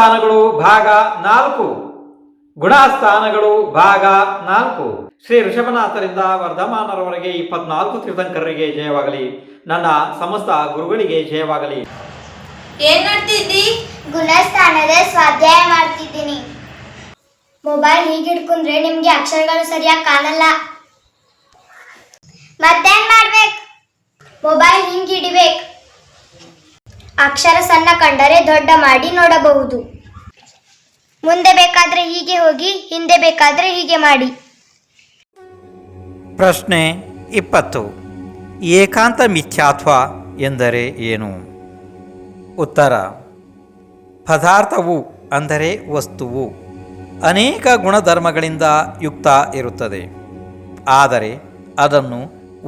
ಗುಣಸ್ಥಾನಗಳು ಭಾಗ 4. ಗುಣಸ್ಥಾನಗಳು ಭಾಗ 4. ಶ್ರೀ ಋಷಭನಾಥರಿಂದ ವರ್ಧಮಾನರವರೆಗೆ 24 ತೀರ್ಥಂಕರರಿಗೆ ಜಯವಾಗಲಿ. ನನ್ನ ಸಮಸ್ತ ಗುರುಗಳಿಗೆ ಜಯವಾಗಲಿ. ಏನ್ ಮಾಡ್ತಿದ್ದಿ? ಗುಣಸ್ಥಾನದ ಸ್ವಾಧ್ಯಾಯ ಮಾಡ್ತಿದ್ದೀನಿ. ಮೊಬೈಲ್ ಹೀಗೆ ಹಿಡ್ಕೊಂಡ್ರೆ ನಿಮ್ಗೆ ಅಕ್ಷರಗಳು ಸರಿಯಾಗಿ ಕಾಣಲ್ಲ. ಮತ್ತೇನ್ ಮಾಡ್ಬೇಕು? ಮೊಬೈಲ್ ಹಿಂಗೆ ಹಿಡಿಬೇಕು. ಅಕ್ಷರ ಸಣ್ಣ ಕಂಡರೆ ದೊಡ್ಡ ಮಾಡಿ ನೋಡಬಹುದು. ಮುಂದೆ ಬೇಕಾದ್ರೆ ಹೀಗೆ ಹೋಗಿ, ಹಿಂದೆ ಬೇಕಾದ್ರೆ ಹೀಗೆ ಮಾಡಿ. ಪ್ರಶ್ನೆ 20. ಏಕಾಂತ ಮಿಥ್ಯಾತ್ವ ಎಂದರೆ ಏನು? ಉತ್ತರ: ಪದಾರ್ಥವು ಅಂದರೆ ವಸ್ತುವು ಅನೇಕ ಗುಣಧರ್ಮಗಳಿಂದ ಯುಕ್ತ ಇರುತ್ತದೆ. ಆದರೆ ಅದನ್ನು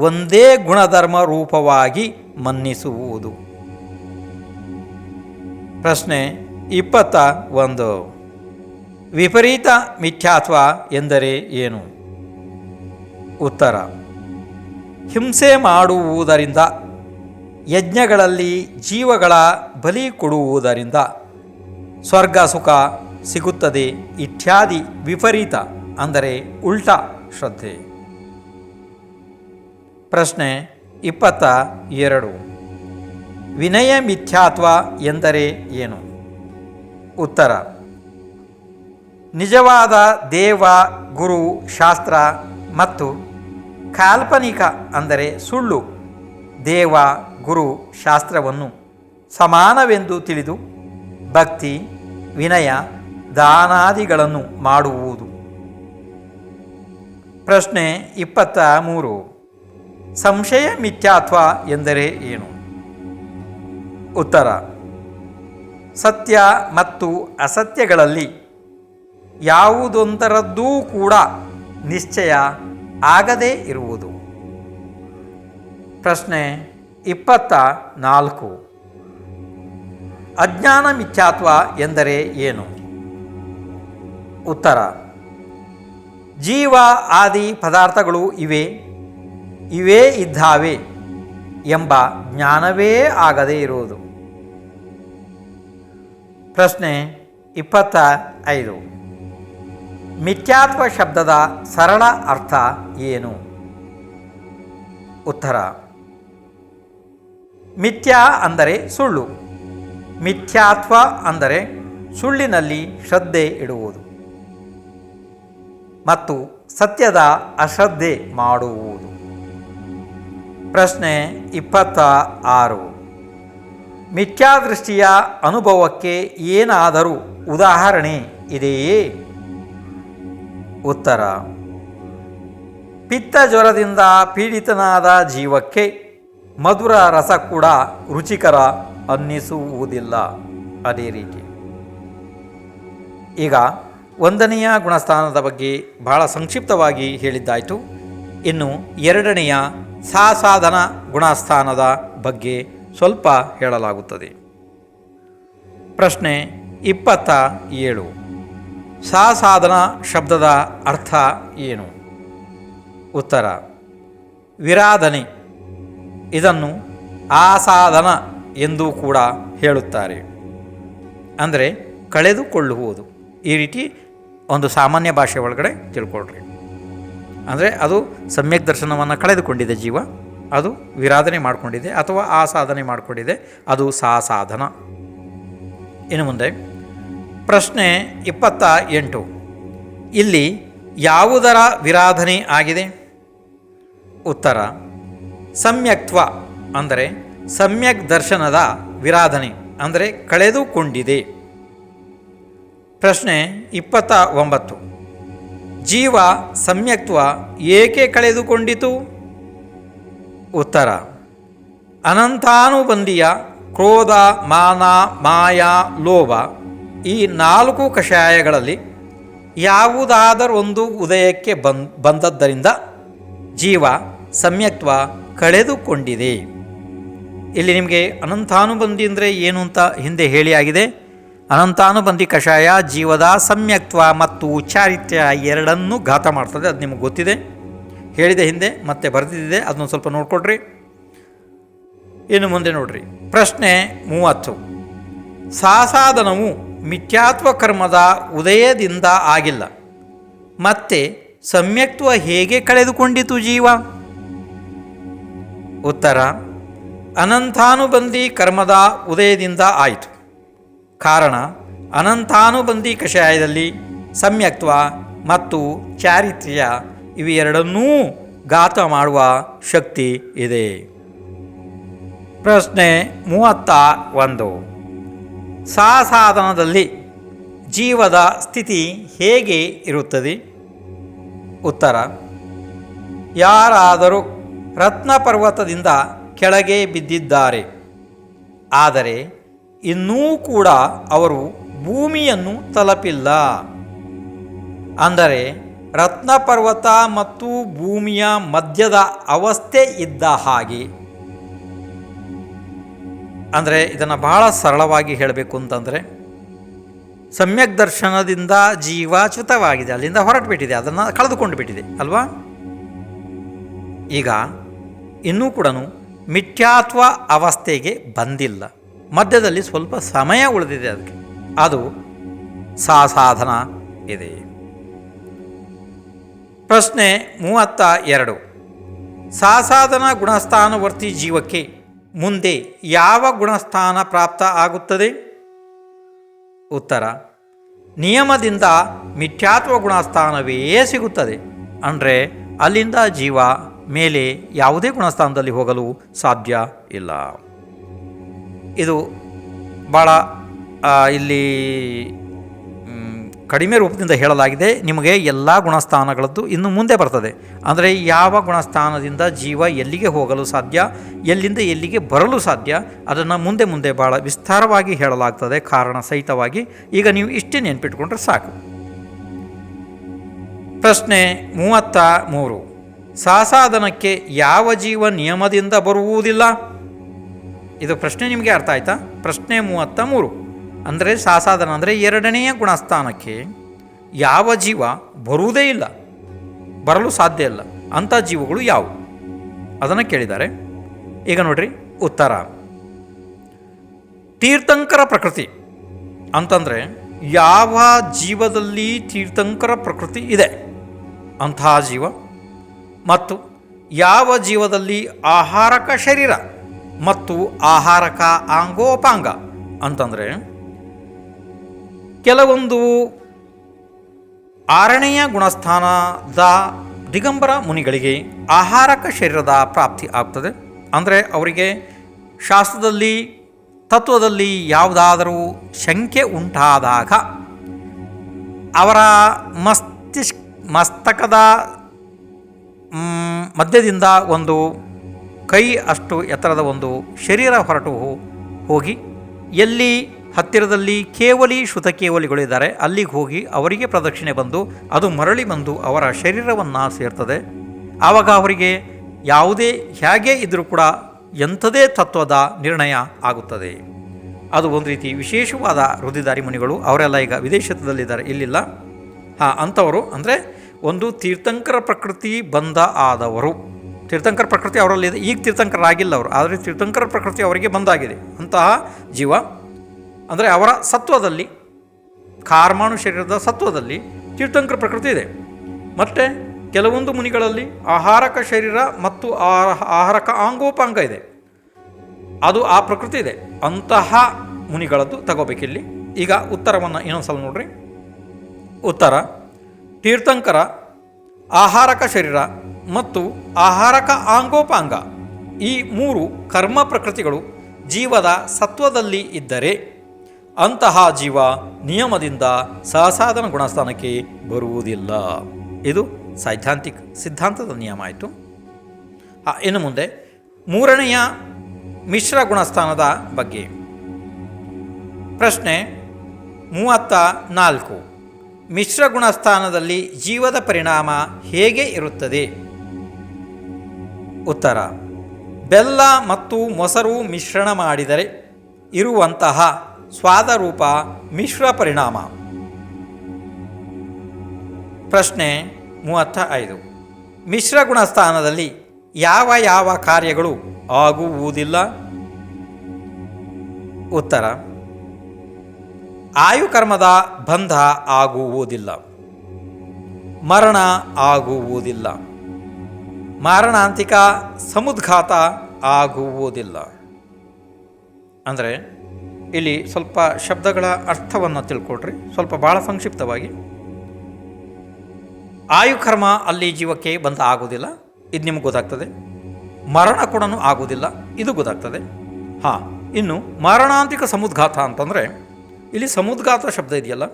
ಒಂದೇ ಗುಣಧರ್ಮ ರೂಪವಾಗಿ ಮನ್ನಿಸುವುದು. ಪ್ರಶ್ನೆ 21. ವಿಪರೀತ ಮಿಥ್ಯಾತ್ವ ಎಂದರೆ ಏನು? ಉತ್ತರ: ಹಿಂಸೆ ಮಾಡುವುದರಿಂದ, ಯಜ್ಞಗಳಲ್ಲಿ ಜೀವಗಳ ಬಲಿ ಕೊಡುವುದರಿಂದ ಸ್ವರ್ಗ ಸುಖ ಸಿಗುತ್ತದೆ ಇತ್ಯಾದಿ ವಿಪರೀತ ಅಂದರೆ ಉಲ್ಟಾ ಶ್ರದ್ಧೆ. ಪ್ರಶ್ನೆ 22. ವಿನಯ ಮಿಥ್ಯಾತ್ವ ಎಂದರೆ ಏನು? ಉತ್ತರ: ನಿಜವಾದ ದೇವ, ಗುರು, ಶಾಸ್ತ್ರ ಮತ್ತು ಕಾಲ್ಪನಿಕ ಅಂದರೆ ಸುಳ್ಳು ದೇವ, ಗುರು, ಶಾಸ್ತ್ರವನ್ನು ಸಮಾನವೆಂದು ತಿಳಿದು ಭಕ್ತಿ, ವಿನಯ, ದಾನಾದಿಗಳನ್ನು ಮಾಡುವುದು. ಪ್ರಶ್ನೆ 23. ಸಂಶಯ ಮಿಥ್ಯಾತ್ವ ಎಂದರೆ ಏನು? ಉತ್ತರ: ಸತ್ಯ ಮತ್ತು ಅಸತ್ಯಗಳಲ್ಲಿ ಯಾವುದೊಂದರದ್ದೂ ಕೂಡ ನಿಶ್ಚಯ ಆಗದೇ ಇರುವುದು. ಪ್ರಶ್ನೆ 24. ಅಜ್ಞಾನ ಮಿಥ್ಯಾತ್ವ ಎಂದರೆ ಏನು? ಉತ್ತರ: ಜೀವ ಆದಿ ಪದಾರ್ಥಗಳು ಇವೇ ಇದ್ದಾವೆ ಎಂಬ ಜ್ಞಾನವೇ ಆಗದೇ ಇರುವುದು. ಪ್ರಶ್ನೆ 25. ಮಿಥ್ಯಾತ್ವ ಶಬ್ದದ ಸರಳ ಅರ್ಥ ಏನು? ಉತ್ತರ: ಮಿಥ್ಯಾ ಅಂದರೆ ಸುಳ್ಳು, ಮಿಥ್ಯಾತ್ವ ಅಂದರೆ ಸುಳ್ಳಿನಲ್ಲಿ ಶ್ರದ್ಧೆ ಇಡುವುದು ಮತ್ತು ಸತ್ಯದ ಅಶ್ರದ್ಧೆ ಮಾಡುವುದು. ಪ್ರಶ್ನೆ 26. ಮಿಥ್ಯಾದೃಷ್ಟಿಯ ಅನುಭವಕ್ಕೆ ಏನಾದರೂ ಉದಾಹರಣೆ ಇದೆಯೇ? ಉತ್ತರ: ಪಿತ್ತ ಜ್ವರದಿಂದ ಪೀಡಿತನಾದ ಜೀವಕ್ಕೆ ಮಧುರ ರಸ ಕೂಡ ರುಚಿಕರ ಅನ್ನಿಸುವುದಿಲ್ಲ. ಅದೇ ರೀತಿ ಈಗ 1ನೆಯ ಗುಣಸ್ಥಾನದ ಬಗ್ಗೆ ಬಹಳ ಸಂಕ್ಷಿಪ್ತವಾಗಿ ಹೇಳಿದ್ದಾಯಿತು. ಇನ್ನು 2ನೆಯ ಸಾಸಾಧನ ಗುಣಸ್ಥಾನದ ಬಗ್ಗೆ ಸ್ವಲ್ಪ ಹೇಳಲಾಗುತ್ತದೆ. ಪ್ರಶ್ನೆ 27. ಸಾಸಾಧನ ಶಬ್ದದ ಅರ್ಥ ಏನು? ಉತ್ತರ: ವಿರಾಧನೆ. ಇದನ್ನು ಆಸಾಧನ ಎಂದು ಕೂಡ ಹೇಳುತ್ತಾರೆ, ಅಂದರೆ ಕಳೆದುಕೊಳ್ಳುವುದು. ಈ ರೀತಿ ಒಂದು ಸಾಮಾನ್ಯ ಭಾಷೆ ಒಳಗಡೆ ತಿಳ್ಕೊಳ್ರಿ. ಅಂದರೆ ಅದು ಸಮ್ಯಕ್ ದರ್ಶನವನ್ನು ಕಳೆದುಕೊಂಡಿದೆ ಜೀವ, ಅದು ವಿರಾಧನೆ ಮಾಡಿಕೊಂಡಿದೆ ಅಥವಾ ಆಸಾಧನೆ ಮಾಡಿಕೊಂಡಿದೆ, ಅದು ಸಾಸಾಧನ. ಇನ್ನು ಮುಂದೆ ಪ್ರಶ್ನೆ 28. ಇಲ್ಲಿ ಯಾವುದರ ವಿರಾಧನೆ ಆಗಿದೆ? ಉತ್ತರ: ಸಮ್ಯಕ್ತ್ವ ಅಂದರೆ ಸಮ್ಯಕ್ ದರ್ಶನದ ವಿರಾಧನೆ, ಅಂದರೆ ಕಳೆದುಕೊಂಡಿದೆ. ಪ್ರಶ್ನೆ 29. ಜೀವ ಸಮ್ಯಕ್ತ್ವ ಏಕೆ ಕಳೆದುಕೊಂಡಿತು? ಉತ್ತರ: ಅನಂತಾನುಬಂಧಿಯ ಕ್ರೋಧ, ಮಾನ, ಮಾಯ, ಲೋಭ ಈ 4 ಕಷಾಯಗಳಲ್ಲಿ ಯಾವುದಾದರೊಂದು ಉದಯಕ್ಕೆ ಬಂದದ್ದರಿಂದ ಜೀವ ಸಮ್ಯಕ್ತ್ವ ಕಳೆದುಕೊಂಡಿದೆ. ಇಲ್ಲಿ ನಿಮಗೆ ಅನಂತಾನುಬಂಧಿ ಅಂದರೆ ಏನು ಅಂತ ಹಿಂದೆ ಹೇಳಿ ಆಗಿದೆ. ಅನಂತಾನುಬಂಧಿ ಕಷಾಯ ಜೀವದ ಸಮ್ಯಕ್ತ್ವ ಮತ್ತು ಚಾರಿತ್ರ್ಯ ಎರಡನ್ನೂ ಘಾತ ಮಾಡ್ತದೆ. ಅದು ನಿಮಗೆ ಗೊತ್ತಿದೆ, ಹೇಳಿದೆ ಹಿಂದೆ, ಮತ್ತೆ ಬರೆದಿದ್ದೆ, ಅದನ್ನು ಸ್ವಲ್ಪ ನೋಡ್ಕೊಡ್ರಿ. ಇನ್ನು ಮುಂದೆ ನೋಡ್ರಿ, ಪ್ರಶ್ನೆ 30. ಸಾಸಾಧನವು ಮಿಥ್ಯಾತ್ವ ಕರ್ಮದ ಉದಯದಿಂದ ಆಗಿಲ್ಲ. ಮತ್ತೆ ಸಮ್ಯಕ್ತ್ವ ಹೇಗೆ ಕಳೆದುಕೊಂಡಿತು ಜೀವ? ಉತ್ತರ: ಅನಂತಾನುಬಂಧಿ ಕರ್ಮದ ಉದಯದಿಂದ ಆಯಿತು. ಕಾರಣ, ಅನಂತಾನುಬಂಧಿ ಕಷಾಯದಲ್ಲಿ ಸಮ್ಯಕ್ತ್ವ ಮತ್ತು ಚಾರಿತ್ರ್ಯ ಇವೆರಡನ್ನೂ ಘಾತ ಮಾಡುವ ಶಕ್ತಿ ಇದೆ. ಪ್ರಶ್ನೆ 31. ಸಾಧನದಲ್ಲಿ ಜೀವದ ಸ್ಥಿತಿ ಹೇಗೆ ಇರುತ್ತದೆ? ಉತ್ತರ: ಯಾರಾದರೂ ರತ್ನ ಪರ್ವತದಿಂದ ಕೆಳಗೆ ಬಿದ್ದಿದ್ದಾರೆ, ಆದರೆ ಇನ್ನೂ ಕೂಡ ಅವರು ಭೂಮಿಯನ್ನು ತಲುಪಿಲ್ಲ. ಅಂದರೆ ರತ್ನ ಪರ್ವತ ಮತ್ತು ಭೂಮಿಯ ಮಧ್ಯದ ಅವಸ್ಥೆ ಇದ್ದ ಹಾಗೆ. ಅಂದರೆ ಇದನ್ನು ಬಹಳ ಸರಳವಾಗಿ ಹೇಳಬೇಕು ಅಂತಂದರೆ, ಸಮ್ಯಕ್ ದರ್ಶನದಿಂದ ಜೀವ ಚ್ಯುತವಾಗಿದೆ, ಅಲ್ಲಿಂದ ಹೊರಟುಬಿಟ್ಟಿದೆ, ಅದನ್ನು ಕಳೆದುಕೊಂಡು ಬಿಟ್ಟಿದೆ ಅಲ್ವಾ? ಈಗ ಇನ್ನೂ ಕೂಡ ಮಿಥ್ಯಾತ್ವ ಅವಸ್ಥೆಗೆ ಬಂದಿಲ್ಲ, ಮಧ್ಯದಲ್ಲಿ ಸ್ವಲ್ಪ ಸಮಯ ಉಳಿದಿದೆ, ಅದಕ್ಕೆ ಅದು ಸಾಧನ ಇದೆ. ಪ್ರಶ್ನೆ 32. ಸಾಧನ ಗುಣಸ್ಥಾನವರ್ತಿ ಜೀವಕ್ಕೆ ಮುಂದೆ ಯಾವ ಗುಣಸ್ಥಾನ ಪ್ರಾಪ್ತ ಆಗುತ್ತದೆ? ಉತ್ತರ: ನಿಯಮದಿಂದ ಮಿಥ್ಯಾತ್ವ ಗುಣಸ್ಥಾನವೇ ಸಿಗುತ್ತದೆ. ಅಂದರೆ ಅಲ್ಲಿಂದ ಜೀವ ಮೇಲೆ ಯಾವುದೇ ಗುಣಸ್ಥಾನದಲ್ಲಿ ಹೋಗಲು ಸಾಧ್ಯ ಇಲ್ಲ. ಇದು ಭಾಳ ಇಲ್ಲಿ ಕಡಿಮೆ ರೂಪದಿಂದ ಹೇಳಲಾಗಿದೆ. ನಿಮಗೆ ಎಲ್ಲ ಗುಣಸ್ಥಾನಗಳದ್ದು ಇನ್ನು ಮುಂದೆ ಬರ್ತದೆ. ಅಂದರೆ ಯಾವ ಗುಣಸ್ಥಾನದಿಂದ ಜೀವ ಎಲ್ಲಿಗೆ ಹೋಗಲು ಸಾಧ್ಯ, ಎಲ್ಲಿಂದ ಎಲ್ಲಿಗೆ ಬರಲು ಸಾಧ್ಯ, ಅದನ್ನು ಮುಂದೆ ಮುಂದೆ ಭಾಳ ವಿಸ್ತಾರವಾಗಿ ಹೇಳಲಾಗ್ತದೆ, ಕಾರಣ ಸಹಿತವಾಗಿ. ಈಗ ನೀವು ಇಷ್ಟೇ ನೆನ್ಪಿಟ್ಕೊಂಡ್ರೆ ಸಾಕು. ಪ್ರಶ್ನೆ 33. ಸಾಧನಕ್ಕೆ ಯಾವ ಜೀವ ನಿಯಮದಿಂದ ಬರುವುದಿಲ್ಲ? ಇದು ಪ್ರಶ್ನೆ ನಿಮಗೆ ಅರ್ಥ ಆಯ್ತಾ? ಪ್ರಶ್ನೆ 33. ಅಂದರೆ ಸಾಧನ ಅಂದರೆ ಎರಡನೆಯ ಗುಣಸ್ಥಾನಕ್ಕೆ ಯಾವ ಜೀವ ಬರುವುದೇ ಇಲ್ಲ, ಬರಲು ಸಾಧ್ಯ ಇಲ್ಲ, ಅಂಥ ಜೀವಗಳು ಯಾವುವು ಅದನ್ನು ಕೇಳಿದ್ದಾರೆ. ಈಗ ನೋಡ್ರಿ ಉತ್ತರ: ತೀರ್ಥಂಕರ ಪ್ರಕೃತಿ. ಅಂತಂದರೆ ಯಾವ ಜೀವದಲ್ಲಿ ತೀರ್ಥಂಕರ ಪ್ರಕೃತಿ ಇದೆ ಅಂತಹ ಜೀವ, ಮತ್ತು ಯಾವ ಜೀವದಲ್ಲಿ ಆಹಾರಕ ಶರೀರ ಮತ್ತು ಆಹಾರಕ ಆಂಗೋಪಾಂಗ. ಅಂತಂದರೆ ಕೆಲವೊಂದು 6ನೆಯ ಗುಣಸ್ಥಾನದ ದಿಗಂಬರ ಮುನಿಗಳಿಗೆ ಆಹಾರಕ ಶರೀರದ ಪ್ರಾಪ್ತಿ ಆಗ್ತದೆ. ಅಂದರೆ ಅವರಿಗೆ ಶಾಸ್ತ್ರದಲ್ಲಿ ತತ್ವದಲ್ಲಿ ಯಾವುದಾದರೂ ಶಂಕೆ ಉಂಟಾದಾಗ ಅವರ ಮಸ್ತಕದ ಮಧ್ಯದಿಂದ ಒಂದು ಕೈ ಅಷ್ಟು ಎತ್ತರದ ಒಂದು ಶರೀರ ಹೊರಟು ಹೋಗಿ ಎಲ್ಲಿ ಹತ್ತಿರದಲ್ಲಿ ಕೇವಲಿ ಶ್ರುತಕೇವಲಿಗಳಿದ್ದಾರೆ ಅಲ್ಲಿಗೆ ಹೋಗಿ ಅವರಿಗೆ ಪ್ರದಕ್ಷಿಣೆ ಬಂದು ಅದು ಮರಳಿ ಬಂದು ಅವರ ಶರೀರವನ್ನು ಸೇರ್ತದೆ. ಆವಾಗ ಅವರಿಗೆ ಯಾವುದೇ ಹೇಗೆ ಇದ್ದರೂ ಕೂಡ ಎಂಥದೇ ತತ್ವದ ನಿರ್ಣಯ ಆಗುತ್ತದೆ. ಅದು ಒಂದು ರೀತಿ ವಿಶೇಷವಾದ ರುದಿದಾರಿ ಮುನಿಗಳು. ಅವರೆಲ್ಲ ಈಗ ವಿದೇಶದಲ್ಲಿದ್ದಾರೆ, ಇಲ್ಲಿಲ್ಲ. ಅಂಥವರು ಅಂದರೆ ಒಂದು ತೀರ್ಥಂಕರ ಪ್ರಕೃತಿ ಬಂದ ಆದವರು. ತೀರ್ಥಂಕರ ಪ್ರಕೃತಿ ಅವರಲ್ಲಿದೆ, ಈಗ ತೀರ್ಥಂಕರಾಗಿಲ್ಲ ಅವರು, ಆದರೆ ತೀರ್ಥಂಕರ ಪ್ರಕೃತಿ ಅವರಿಗೆ ಬಂದಾಗಿದೆ. ಅಂತಹ ಜೀವ ಅಂದರೆ ಅವರ ಸತ್ವದಲ್ಲಿ, ಕಾರ್ಮಾಣು ಶರೀರದ ಸತ್ವದಲ್ಲಿ ತೀರ್ಥಂಕರ ಪ್ರಕೃತಿ ಇದೆ. ಮತ್ತು ಕೆಲವೊಂದು ಮುನಿಗಳಲ್ಲಿ ಆಹಾರಕ ಶರೀರ ಮತ್ತು ಆಹಾರಕ ಆಂಗೋಪಾಂಗ ಇದೆ, ಅದು ಆ ಪ್ರಕೃತಿ ಇದೆ. ಅಂತಹ ಮುನಿಗಳದ್ದು ತಗೋಬೇಕಿಲ್ಲಿ. ಈಗ ಉತ್ತರವನ್ನು ಇನ್ನೊಂದು ಸಲ ನೋಡ್ರಿ. ಉತ್ತರ: ತೀರ್ಥಂಕರ, ಆಹಾರಕ ಶರೀರ ಮತ್ತು ಆಹಾರಕ ಆಂಗೋಪಾಂಗ ಈ 3 ಕರ್ಮ ಪ್ರಕೃತಿಗಳು ಜೀವದ ಸತ್ವದಲ್ಲಿ ಇದ್ದರೆ ಅಂತಹ ಜೀವ ನಿಯಮದಿಂದ ಸಾಧನ ಗುಣಸ್ಥಾನಕ್ಕೆ ಬರುವುದಿಲ್ಲ. ಇದು ಸೈದ್ಧಾಂತಿಕ ಸಿದ್ಧಾಂತದ ನಿಯಮ ಆಯಿತು. ಇನ್ನು ಮುಂದೆ 3ನೆಯ ಮಿಶ್ರ ಗುಣಸ್ಥಾನದ ಬಗ್ಗೆ ಪ್ರಶ್ನೆ 34. ಮಿಶ್ರ ಗುಣಸ್ಥಾನದಲ್ಲಿ ಜೀವದ ಪರಿಣಾಮ ಹೇಗೆ ಇರುತ್ತದೆ? ಉತ್ತರ: ಬೆಲ್ಲ ಮತ್ತು ಮೊಸರು ಮಿಶ್ರಣ ಮಾಡಿದರೆ ಇರುವಂತಹ ಸ್ವಾದರೂಪ ಮಿಶ್ರ ಪರಿಣಾಮ. ಪ್ರಶ್ನೆ 35. ಮಿಶ್ರ ಗುಣಸ್ಥಾನದಲ್ಲಿ ಯಾವ ಯಾವ ಕಾರ್ಯಗಳು ಆಗುವುದಿಲ್ಲ? ಉತ್ತರ: ಆಯುಕರ್ಮದ ಬಂಧ ಆಗುವುದಿಲ್ಲ, ಮರಣ ಆಗುವುದಿಲ್ಲ, ಮಾರಣಾಂತಿಕ ಸಮುದ್ಘಾತ ಆಗುವುದಿಲ್ಲ. ಅಂದರೆ ಇಲ್ಲಿ ಸ್ವಲ್ಪ ಶಬ್ದಗಳ ಅರ್ಥವನ್ನು ತಿಳ್ಕೊಳ್ರಿ, ಸ್ವಲ್ಪ ಭಾಳ ಸಂಕ್ಷಿಪ್ತವಾಗಿ. ಆಯುಕರ್ಮ ಅಲ್ಲಿ ಜೀವಕ್ಕೆ ಬಂಧ ಆಗುವುದಿಲ್ಲ, ಇದು ನಿಮ್ಗೆ ಗೊತ್ತಾಗ್ತದೆ. ಮರಣ ಕೂಡ ಆಗುವುದಿಲ್ಲ, ಇದು ಗೊತ್ತಾಗ್ತದೆ. ಹಾಂ, ಇನ್ನು ಮಾರಣಾಂತಿಕ ಸಮುದ್ಘಾತ ಅಂತಂದರೆ ಇಲ್ಲಿ ಸಮುದ್ಘಾತ ಶಬ್ದ ಇದೆಯಲ್ಲ,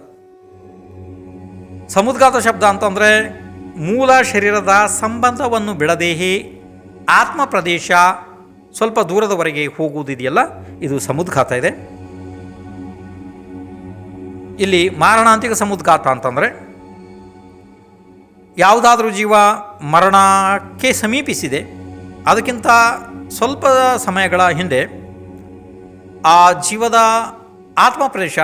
ಸಮುದ್ಘಾತ ಶಬ್ದ ಅಂತಂದರೆ ಮೂಲ ಶರೀರದ ಸಂಬಂಧವನ್ನು ಬಿಡದೇಹಿ ಆತ್ಮ ಪ್ರದೇಶ ಸ್ವಲ್ಪ ದೂರದವರೆಗೆ ಹೋಗುವುದಿದೆಯಲ್ಲ, ಇದು ಸಮುದ್ಘಾತ ಇದೆ. ಇಲ್ಲಿ ಮಾರಣಾಂತಿಕ ಸಮುದ್ಘಾತ ಅಂತಂದರೆ ಯಾವುದಾದ್ರೂ ಜೀವ ಮರಣಕ್ಕೆ ಸಮೀಪಿಸಿದೆ, ಅದಕ್ಕಿಂತ ಸ್ವಲ್ಪ ಸಮಯಗಳ ಹಿಂದೆ ಆ ಜೀವದ ಆತ್ಮ ಪ್ರದೇಶ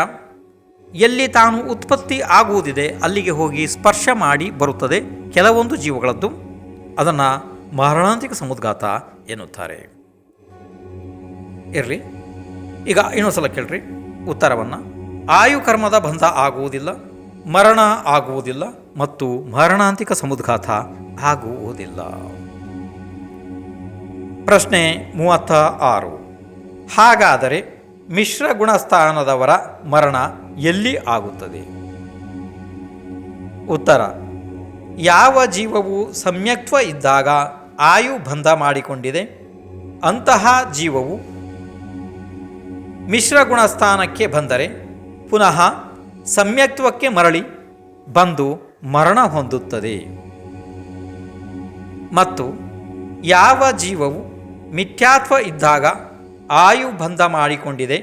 ಎಲ್ಲಿ ತಾನು ಉತ್ಪತ್ತಿ ಆಗುವುದಿದೆ ಅಲ್ಲಿಗೆ ಹೋಗಿ ಸ್ಪರ್ಶ ಮಾಡಿ ಬರುತ್ತದೆ ಕೆಲವೊಂದು ಜೀವಗಳದ್ದು. ಅದನ್ನು ಮಾರಣಾಂತಿಕ ಸಮುದ್ಘಾತ ಎನ್ನುತ್ತಾರೆ. ಇರಲಿ, ಈಗ ಇನ್ನೊಂದು ಸಲ ಕೇಳ್ರಿ ಉತ್ತರವನ್ನು. ಆಯುಕರ್ಮದ ಬಂಧ ಆಗುವುದಿಲ್ಲ, ಮರಣ ಆಗುವುದಿಲ್ಲ ಮತ್ತು ಮಾರಣಾಂತಿಕ ಸಮುದ್ಘಾತ ಆಗುವುದಿಲ್ಲ. ಪ್ರಶ್ನೆ 36. ಹಾಗಾದರೆ ಮಿಶ್ರ ಗುಣಸ್ಥಾನದವರ ಮರಣ ಎಲ್ಲಿ ಆಗುತ್ತದೆ? ಉತ್ತರ: ಯಾವ ಜೀವವು ಸಮ್ಯಕ್ತ್ವ ಇದ್ದಾಗ ಆಯು ಬಂಧ ಮಾಡಿಕೊಂಡಿದೆ ಅಂತಹ ಜೀವವು ಮಿಶ್ರ ಗುಣಸ್ಥಾನಕ್ಕೆ ಬಂದರೆ ಪುನಃ ಸಮ್ಯಕ್ತ್ವಕ್ಕೆ ಮರಳಿ ಬಂದು ಮರಣ ಹೊಂದುತ್ತದೆ. ಮತ್ತು ಯಾವ ಜೀವವು ಮಿಥ್ಯಾತ್ವ ಇದ್ದಾಗ ಆಯು ಬಂಧ ಮಾಡಿಕೊಂಡಿದೆ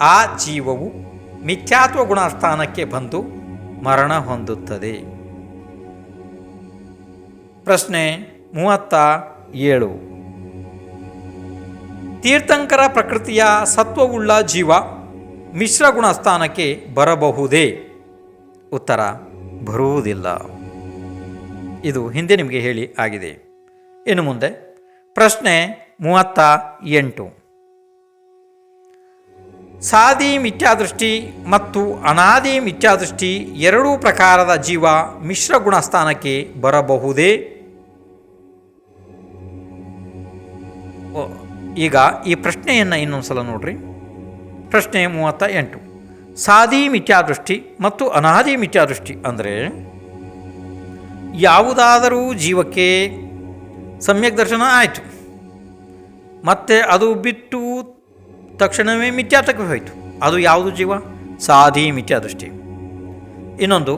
ಆ ಜೀವವು ಮಿಥ್ಯಾತ್ವ ಗುಣಸ್ಥಾನಕ್ಕೆ ಬಂದು ಮರಣ ಹೊಂದುತ್ತದೆ. ಪ್ರಶ್ನೆ 37. ತೀರ್ಥಂಕರ ಪ್ರಕೃತಿಯ ಸತ್ವವುಳ್ಳ ಜೀವ ಮಿಶ್ರ ಗುಣಸ್ಥಾನಕ್ಕೆ ಬರಬಹುದೇ? ಉತ್ತರ: ಬರುವುದಿಲ್ಲ. ಇದು ಹಿಂದೆ ನಿಮಗೆ ಹೇಳಿ ಆಗಿದೆ. ಇನ್ನು ಮುಂದೆ ಪ್ರಶ್ನೆ 38. ಸಾದಿ ಮಿಥ್ಯಾದೃಷ್ಟಿ ಮತ್ತು ಅನಾದಿ ಮಿಥ್ಯಾದೃಷ್ಟಿ ಎರಡೂ ಪ್ರಕಾರದ ಜೀವ ಮಿಶ್ರ ಗುಣಸ್ಥಾನಕ್ಕೆ ಬರಬಹುದೇ? ಈಗ ಈ ಪ್ರಶ್ನೆಯನ್ನು ಇನ್ನೊಂದು ಸಲ ನೋಡ್ರಿ. ಪ್ರಶ್ನೆ 38. ಸಾದಿ ಮಿಥ್ಯಾದೃಷ್ಟಿ ಮತ್ತು ಅನಾದಿ ಮಿಥ್ಯಾದೃಷ್ಟಿ ಅಂದರೆ ಯಾವುದಾದರೂ ಜೀವಕ್ಕೆ ಸಮ್ಯಕ್ ದರ್ಶನ ಆಯಿತು, ಮತ್ತು ಅದು ಬಿಟ್ಟು ತಕ್ಷಣವೇ ಮಿಥ್ಯಾತ್ವಕ್ಕೆ ಹೋಯಿತು. ಅದು ಯಾವುದು ಜೀವ? ಸಾದಿ ಮಿಥ್ಯಾದೃಷ್ಟಿ. ಇನ್ನೊಂದು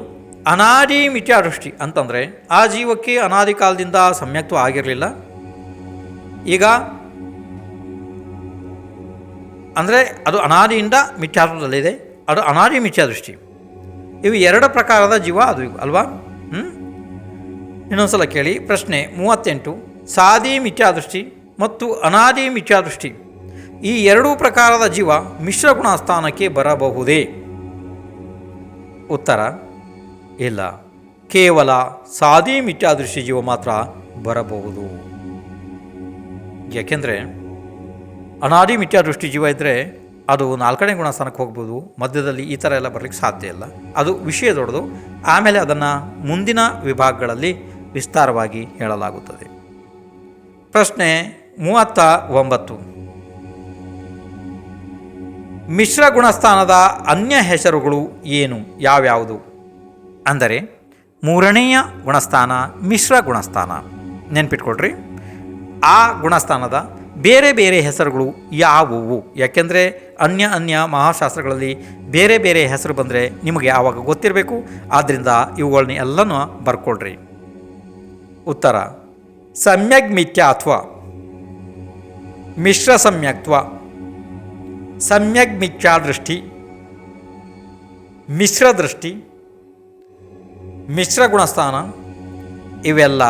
ಅನಾದಿ ಮಿಥ್ಯಾದೃಷ್ಟಿ ಅಂತಂದರೆ ಆ ಜೀವಕ್ಕೆ ಅನಾದಿ ಕಾಲದಿಂದ ಸಮ್ಯಕ್ತ್ವ ಆಗಿರಲಿಲ್ಲ, ಈಗ ಅಂದರೆ ಅದು ಅನಾದಿಯಿಂದ ಮಿಥ್ಯಾತ್ವದಲ್ಲಿದೆ, ಅದು ಅನಾದಿ ಮಿಥ್ಯಾದೃಷ್ಟಿ. ಇವು ಎರಡು ಪ್ರಕಾರದ ಜೀವ ಅದು ಅಲ್ವಾ? ಇನ್ನೊಂದು ಸಲ ಕೇಳಿ. ಪ್ರಶ್ನೆ 38. ಸಾದಿ ಮಿಥ್ಯಾದೃಷ್ಟಿ ಮತ್ತು ಅನಾದಿ ಮಿಥ್ಯಾದೃಷ್ಟಿ ಈ ಎರಡೂ ಪ್ರಕಾರದ ಜೀವ ಮಿಶ್ರ ಗುಣಸ್ಥಾನಕ್ಕೆ ಬರಬಹುದೇ? ಉತ್ತರ: ಇಲ್ಲ, ಕೇವಲ ಸಾದಿ ಮಿಥ್ಯಾದೃಷ್ಟಿ ಜೀವ ಮಾತ್ರ ಬರಬಹುದು. ಯಾಕೆಂದರೆ ಅನಾದಿ ಮಿಥ್ಯಾದೃಷ್ಟಿ ಜೀವ ಇದ್ದರೆ ಅದು 4ನೇ ಗುಣಸ್ಥಾನಕ್ಕೆ ಹೋಗ್ಬೋದು, ಮಧ್ಯದಲ್ಲಿ ಈ ಥರ ಎಲ್ಲ ಬರಲಿಕ್ಕೆ ಸಾಧ್ಯ ಇಲ್ಲ. ಅದು ವಿಷಯ ದೊಡ್ಡದು, ಆಮೇಲೆ ಅದನ್ನು ಮುಂದಿನ ವಿಭಾಗಗಳಲ್ಲಿ ವಿಸ್ತಾರವಾಗಿ ಹೇಳಲಾಗುತ್ತದೆ. ಪ್ರಶ್ನೆ 39. ಮಿಶ್ರ ಗುಣಸ್ಥಾನದ ಅನ್ಯ ಹೆಸರುಗಳು ಏನು, ಯಾವ್ಯಾವುದು? ಅಂದರೆ 3ನೆಯ ಗುಣಸ್ಥಾನ ಮಿಶ್ರ ಗುಣಸ್ಥಾನ. ನೆನ್ಪಿಟ್ಕೊಳ್ರಿ, ಆ ಗುಣಸ್ಥಾನದ ಬೇರೆ ಬೇರೆ ಹೆಸರುಗಳು ಯಾವುವು? ಯಾಕೆಂದರೆ ಅನ್ಯ ಮಹಾಶಾಸ್ತ್ರಗಳಲ್ಲಿ ಬೇರೆ ಬೇರೆ ಹೆಸರು ಬಂದರೆ ನಿಮಗೆ ಆವಾಗ ಗೊತ್ತಿರಬೇಕು. ಆದ್ದರಿಂದ ಇವುಗಳನ್ನ ಎಲ್ಲನೂ ಬರ್ಕೊಳ್ರಿ. ಉತ್ತರ: ಸಮ್ಯಗ್ ಮಿಥ್ಯಾತ್ವ, ಮಿಶ್ರ ಸಮ್ಯಕ್ತ್ವ, ಸಮ್ಯಗ್ ಮಿಥ್ಯಾದೃಷ್ಟಿ, ಮಿಶ್ರ ದೃಷ್ಟಿ, ಮಿಶ್ರ ಗುಣಸ್ಥಾನ ಇವೆಲ್ಲ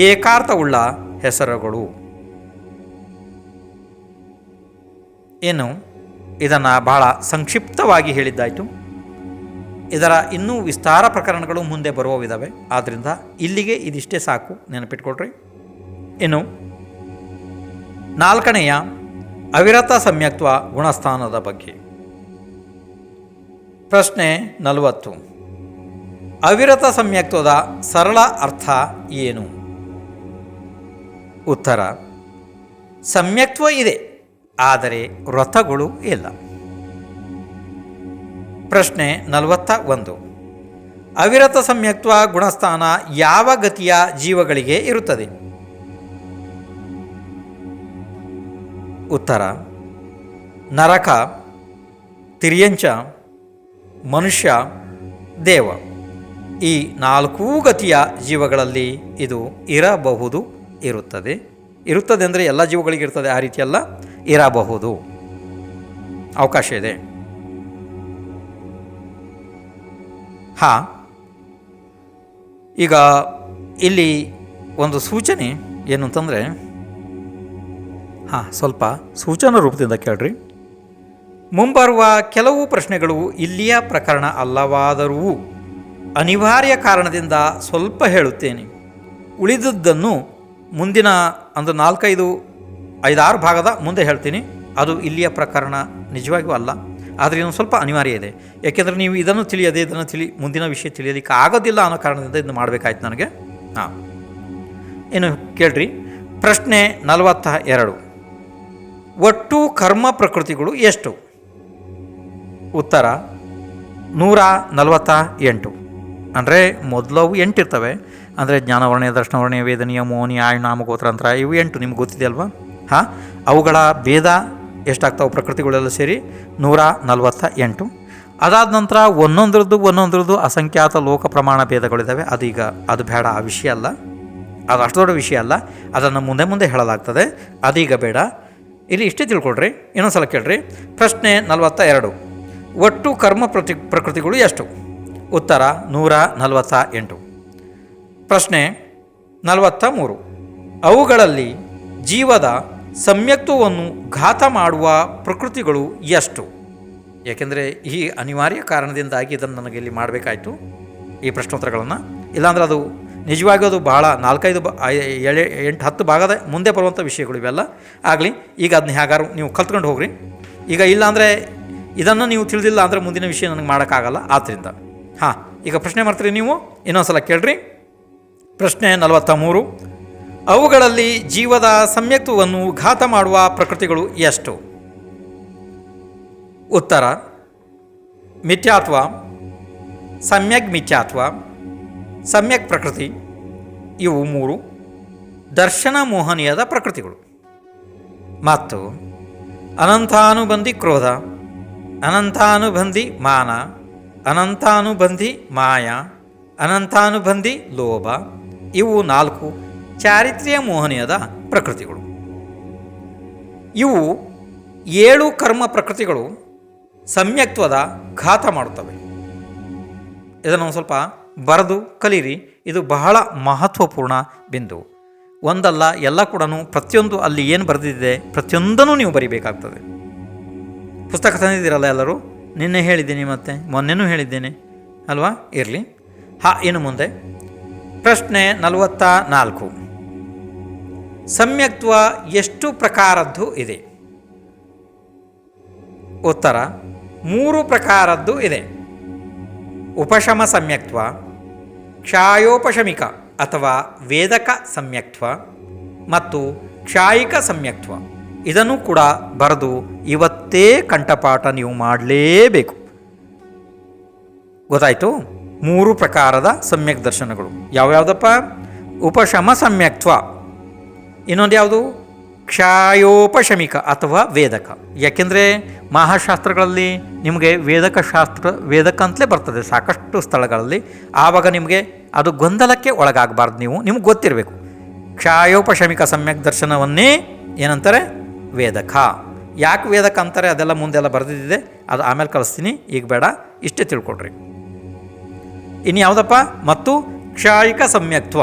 ಏಕಾರ್ಥವುಳ್ಳ ಹೆಸರುಗಳು. ಇನ್ನು ಇದನ್ನು ಬಹಳ ಸಂಕ್ಷಿಪ್ತವಾಗಿ ಹೇಳಿದ್ದಾಯಿತು. ಇದರ ಇನ್ನೂ ವಿಸ್ತಾರ ಪ್ರಕರಣಗಳು ಮುಂದೆ ಬರುವವಿದ್ದಾವೆ. ಆದ್ದರಿಂದ ಇಲ್ಲಿಗೆ ಇದಿಷ್ಟೇ ಸಾಕು, ನೆನಪಿಟ್ಕೊಳ್ರಿ. ಇನ್ನು 4ನೆಯ ಅವಿರತ ಸಮ್ಯಕ್ತ್ವ ಗುಣಸ್ಥಾನದ ಬಗ್ಗೆ. ಪ್ರಶ್ನೆ 40. ಅವಿರತ ಸಮ್ಯಕ್ತ್ವದ ಸರಳ ಅರ್ಥ ಏನು? ಉತ್ತರ: ಸಮ್ಯಕ್ತ್ವ ಇದೆ, ಆದರೆ ವ್ರತಗಳು ಇಲ್ಲ. ಪ್ರಶ್ನೆ 41. ಅವಿರತ ಸಮ್ಯಕ್ತ್ವ ಗುಣಸ್ಥಾನ ಯಾವ ಗತಿಯ ಜೀವಗಳಿಗೆ ಇರುತ್ತದೆ? ಉತ್ತರ: ನರಕ, ತಿರ್ಯಂಚ, ಮನುಷ್ಯ, ದೇವ. ಈ 4 ಗತಿಯ ಜೀವಗಳಲ್ಲಿ ಇದು ಇರಬಹುದು, ಇರುತ್ತದೆ ಅಂದರೆ ಎಲ್ಲ ಜೀವಗಳಿಗೆ ಇರ್ತದೆ ಆ ರೀತಿಯಲ್ಲ, ಇರಬಹುದು, ಅವಕಾಶ ಇದೆ. ಹಾಂ, ಈಗ ಇಲ್ಲಿ ಒಂದು ಸೂಚನೆ ಏನು ಅಂತಂದರೆ, ಸ್ವಲ್ಪ ಸೂಚನಾ ರೂಪದಿಂದ ಕೇಳ್ರಿ. ಮುಂಬರುವ ಕೆಲವು ಪ್ರಶ್ನೆಗಳು ಇಲ್ಲಿಯ ಪ್ರಕರಣ ಅಲ್ಲವಾದರೂ ಅನಿವಾರ್ಯ ಕಾರಣದಿಂದ ಸ್ವಲ್ಪ ಹೇಳುತ್ತೇನೆ. ಉಳಿದದ್ದನ್ನು ಮುಂದಿನ ಒಂದು 4-5 ಭಾಗದ ಮುಂದೆ ಹೇಳ್ತೀನಿ. ಅದು ಇಲ್ಲಿಯ ಪ್ರಕರಣ ನಿಜವಾಗಿಯೂ ಅಲ್ಲ, ಆದರೆ ಇನ್ನೊಂದು ಸ್ವಲ್ಪ ಅನಿವಾರ್ಯ ಇದೆ. ಯಾಕೆಂದರೆ ನೀವು ಇದನ್ನು ತಿಳಿಯದೆ ಇದನ್ನು ಮುಂದಿನ ವಿಷಯ ತಿಳಿಯೋದಕ್ಕೆ ಆಗೋದಿಲ್ಲ ಅನ್ನೋ ಕಾರಣದಿಂದ ಇದನ್ನು ಮಾಡಬೇಕಾಯ್ತು ನನಗೆ. ಇನ್ನು ಕೇಳ್ರಿ. ಪ್ರಶ್ನೆ 42. ಒಟ್ಟು ಕರ್ಮ ಪ್ರಕೃತಿಗಳು ಎಷ್ಟು? ಉತ್ತರ: 148. ಅಂದರೆ ಮೊದಲವು 8 ಇರ್ತವೆ. ಅಂದರೆ ಜ್ಞಾನವರ್ಣೀಯ, ದರ್ಶನವರ್ಣೀಯ, ವೇದನೀಯ, ಮೋಹನೀಯ, ಆಯು, ನಾಮ, ಗೋತ್ರಾಂತರ, ಇವು 8 ನಿಮ್ಗೆ ಗೊತ್ತಿದೆ ಅಲ್ವಾ? ಅವುಗಳ ಭೇದ ಎಷ್ಟಾಗ್ತಾವೆ ಪ್ರಕೃತಿಗಳೆಲ್ಲ ಸೇರಿ? 148. ಅದಾದ ನಂತರ ಒಂದೊಂದ್ರದ್ದು ಅಸಂಖ್ಯಾತ ಲೋಕ ಪ್ರಮಾಣ ಭೇದಗಳಿದ್ದಾವೆ. ಅದು ಬೇಡ, ಆ ವಿಷಯ ಅಲ್ಲ, ಅದು ಅಷ್ಟು ದೊಡ್ಡ ವಿಷಯ ಅಲ್ಲ, ಅದನ್ನು ಮುಂದೆ ಹೇಳಲಾಗ್ತದೆ, ಅದೀಗ ಬೇಡ. ಇಲ್ಲಿ ಇಷ್ಟೇ ತಿಳ್ಕೊಳ್ರಿ. ಇನ್ನೊಂದು ಸಲ ಕೇಳ್ರಿ. ಪ್ರಶ್ನೆ 42. ಒಟ್ಟು ಕರ್ಮ ಪ್ರಕೃತಿಗಳು ಎಷ್ಟು? ಉತ್ತರ: 148. ಪ್ರಶ್ನೆ 43. ಅವುಗಳಲ್ಲಿ ಜೀವದ ಸಮ್ಯಕ್ತ್ವವನ್ನು ಘಾತ ಮಾಡುವ ಪ್ರಕೃತಿಗಳು ಎಷ್ಟು? ಏಕೆಂದರೆ ಈ ಅನಿವಾರ್ಯ ಕಾರಣದಿಂದಾಗಿ ಇದನ್ನು ನನಗೆ ಇಲ್ಲಿ ಮಾಡಬೇಕಾಯಿತು, ಈ ಪ್ರಶ್ನೋತ್ತರಗಳನ್ನು. ಇಲ್ಲಾಂದರೆ ಅದು ನಿಜವಾಗಿ ಅದು ಭಾಳ 4-5 8-10 ಭಾಗದ ಮುಂದೆ ಬರುವಂಥ ವಿಷಯಗಳು ಇವೆಲ್ಲ ಆಗಲಿ. ಈಗ ಅದನ್ನ ಹೇಗಾರು ನೀವು ಕಲ್ತ್ಕೊಂಡು ಹೋಗ್ರಿ. ಈಗ ಇಲ್ಲಾಂದರೆ ಇದನ್ನು ನೀವು ತಿಳಿದಿಲ್ಲ ಅಂದರೆ ಮುಂದಿನ ವಿಷಯ ನನಗೆ ಮಾಡೋಕ್ಕಾಗಲ್ಲ. ಆದ್ದರಿಂದ ಈಗ ಪ್ರಶ್ನೆ ಮಾಡ್ತೀರಿ ನೀವು, ಇನ್ನೊಂದು ಸಲ ಕೇಳ್ರಿ. ಪ್ರಶ್ನೆ 43. ಅವುಗಳಲ್ಲಿ ಜೀವದ ಸಮ್ಯಕ್ತ್ವವನ್ನು ಘಾತ ಮಾಡುವ ಪ್ರಕೃತಿಗಳು ಎಷ್ಟು? ಉತ್ತರ: ಮಿಥ್ಯಾತ್ವ, ಸಮ್ಯಕ್ ಮಿಥ್ಯಾತ್ವ, ಸಮ್ಯಕ್ ಪ್ರಕೃತಿ, ಇವು 3 ದರ್ಶನ ಮೋಹನೀಯದ ಪ್ರಕೃತಿಗಳು. ಮತ್ತು ಅನಂತಾನುಬಂಧಿ ಕ್ರೋಧ, ಅನಂತಾನುಬಂಧಿ ಮಾನ, ಅನಂತಾನುಬಂಧಿ ಮಾಯ, ಅನಂತಾನುಬಂಧಿ ಲೋಭ, ಇವು 4 ಚಾರಿತ್ರ್ಯ ಮೋಹನೀಯದ ಪ್ರಕೃತಿಗಳು. ಇವು 7 ಕರ್ಮ ಪ್ರಕೃತಿಗಳು ಸಮ್ಯಕ್ತ್ವದ ಘಾತ ಮಾಡುತ್ತವೆ. ಇದನ್ನು ಸ್ವಲ್ಪ ಬರೆದು ಕಲೀರಿ. ಇದು ಬಹಳ ಮಹತ್ವಪೂರ್ಣ ಬಿಂದು. ಒಂದಲ್ಲ, ಎಲ್ಲ ಕೂಡ ಪ್ರತಿಯೊಂದು ಅಲ್ಲಿ ಏನು ಬರೆದಿದೆ ಪ್ರತಿಯೊಂದನ್ನು ನೀವು ಬರಿಬೇಕಾಗ್ತದೆ. ಪುಸ್ತಕ ತಂದಿದ್ದೀರಲ್ಲ ಎಲ್ಲರೂ? ನಿನ್ನೆ ಹೇಳಿದ್ದೀನಿ, ಮತ್ತೆ ಮೊನ್ನೆನೂ ಹೇಳಿದ್ದೇನೆ ಅಲ್ವಾ? ಇರಲಿ. ಇನ್ನು ಮುಂದೆ ಪ್ರಶ್ನೆ 44. ಸಮ್ಯಕ್ತ್ವ ಎಷ್ಟು ಪ್ರಕಾರದ್ದು ಇದೆ? ಉತ್ತರ: 3 ಪ್ರಕಾರದ್ದು ಇದೆ. ಉಪಶಮ ಸಮ್ಯಕ್ತ್ವ, ಕ್ಷಾಯೋಪಶಮಿಕ ಅಥವಾ ವೇದಕ ಸಮ್ಯಕ್ತ್ವ ಮತ್ತು ಕ್ಷಾಯಿಕ ಸಮ್ಯಕ್ತ್ವ. ಇದನ್ನು ಕೂಡ ಬರೆದು ಇವತ್ತೇ ಕಂಠಪಾಠ ನೀವು ಮಾಡಲೇಬೇಕು. ಗೊತ್ತಾಯಿತು? 3 ಪ್ರಕಾರದ ಸಮ್ಯಕ್ ದರ್ಶನಗಳು ಯಾವ್ಯಾವುದಪ್ಪ? ಉಪಶಮ ಸಮ್ಯಕ್ತ್ವ, ಇನ್ನೊಂದು ಯಾವುದು? ಕ್ಷಾಯೋಪಶಮಿಕ ಅಥವಾ ವೇದಕ. ಯಾಕೆಂದರೆ ಮಹಾಶಾಸ್ತ್ರಗಳಲ್ಲಿ ನಿಮಗೆ ವೇದಕ ಅಂತಲೇ ಬರ್ತದೆ ಸಾಕಷ್ಟು ಸ್ಥಳಗಳಲ್ಲಿ. ಆವಾಗ ನಿಮಗೆ ಅದು ಗೊಂದಲಕ್ಕೆ ಒಳಗಾಗಬಾರ್ದು. ನಿಮ್ಗೆ ಗೊತ್ತಿರಬೇಕು. ಕ್ಷಾಯೋಪಶಮಿಕ ಸಮ್ಯಕ್ ದರ್ಶನವನ್ನೇ ಏನಂತಾರೆ? ವೇದಕ. ಯಾಕೆ ವೇದಕ ಅಂತಾರೆ ಅದೆಲ್ಲ ಮುಂದೆಲ್ಲ ಬರೆದಿದ್ದಿದೆ, ಅದು ಆಮೇಲೆ ಕಳಿಸ್ತೀನಿ, ಈಗ ಬೇಡ, ಇಷ್ಟೇ ತಿಳ್ಕೊಡ್ರಿ. ಇನ್ನು ಯಾವುದಪ್ಪ? ಮತ್ತು ಕ್ಷಾಯಿಕ ಸಮ್ಯಕ್ತ್ವ,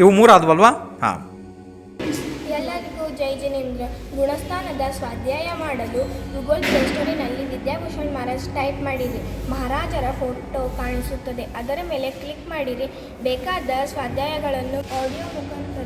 ಇವು 3 ಆದವಲ್ವಾ? ಎಲ್ಲರಿಗೂ ಜೈ ಜಿನೇಂದ್ರ. ಗುಣಸ್ಥಾನದ ಸ್ವಾಧ್ಯಾಯ ಮಾಡಲು ಗೂಗಲ್ ಪ್ಲೇಸ್ಟೋರಿನಲ್ಲಿ ವಿದ್ಯಾಭೂಷಣ್ ಮಹಾರಾಜ್ ಟೈಪ್ ಮಾಡಿರಿ. ಮಹಾರಾಜರ ಫೋಟೋ ಕಾಣಿಸುತ್ತದೆ, ಅದರ ಮೇಲೆ ಕ್ಲಿಕ್ ಮಾಡಿರಿ. ಬೇಕಾದ ಸ್ವಾಧ್ಯಾಯಗಳನ್ನು ಆಡಿಯೋ ಮುಖಾಂತರ